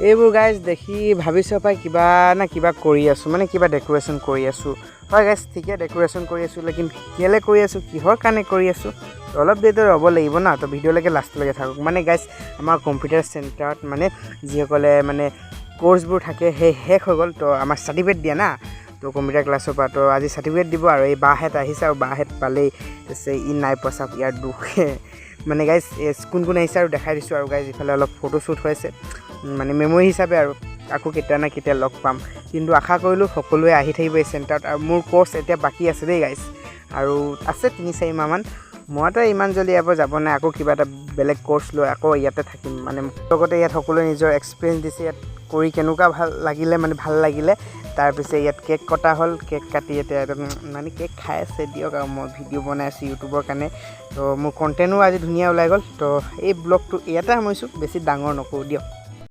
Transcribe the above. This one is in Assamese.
এইবোৰ গাইজ দেখি ভাবিছোঁ পাই কিবা না কিবা কৰি আছোঁ, মানে কিবা ডেক'ৰেশ্যন কৰি আছোঁ। হয় গাইজ, ঠিকে ডেক'ৰেশ্যন কৰি আছোঁ, লেকিন কেলৈ কৰি আছোঁ, কিহৰ কাৰণে কৰি আছোঁ, অলপ দেৰিতো ৰ'ব লাগিব না। তো ভিডিঅ'লৈকে লাষ্টলৈকে থাকক। মানে গাইজ আমাৰ কম্পিউটাৰ চেণ্টাৰত মানে যিসকলে মানে কোৰ্চবোৰ থাকে সেই শেষ হৈ গ'ল, তো আমাৰ চাৰ্টিফিকেট দিয়া না, তো কম্পিউটাৰ ক্লাছৰ পৰা। তো আজি চাৰ্টিফিকেট দিব আৰু এই বাহঁত আহিছে আৰু বাহঁত পালেই ই নাই পোৱা চাওক ইয়াৰ দুখে। মানে গাইজ কোন কোন আহিছে আৰু দেখাই দিছোঁ আৰু গাইজ ইফালে অলপ ফটোশ্বুট হৈছে, মানে মেমৰি হিচাপে আৰু আকৌ কেতিয়া না কেতিয়া লগ পাম। কিন্তু আশা কৰিলোঁ সকলোৱে আহি থাকিব এই চেণ্টাৰত। আৰু মোৰ কোৰ্চ এতিয়া বাকী আছে দেই গাইজ, আৰু আছে 3-4 মাহমান। মইতো ইমান জল্দি ইয়াৰ পৰা যাব নাই, আকৌ কিবা এটা বেলেগ কোৰ্চ লৈ আকৌ ইয়াতে থাকিম। মানে লগতে ইয়াত সকলোৱে নিজৰ এক্সপিৰিয়েঞ্চ দিছে, ইয়াত কৰি কেনেকুৱা ভাল লাগিলে। তাৰপিছত ইয়াত কেক কটা হ'ল, কেক কাটি এতিয়া মানে কেক খাই আছে দিয়ক। আৰু মই ভিডিঅ' বনাই আছোঁ ইউটিউবৰ কাৰণে, তো মোৰ কণ্টেণ্টো আজি ধুনীয়া ওলাই গ'ল। তো এই ব্লগটো ইয়াতে সামৰিছোঁ, বেছি ডাঙৰ নকৰোঁ দিয়ক।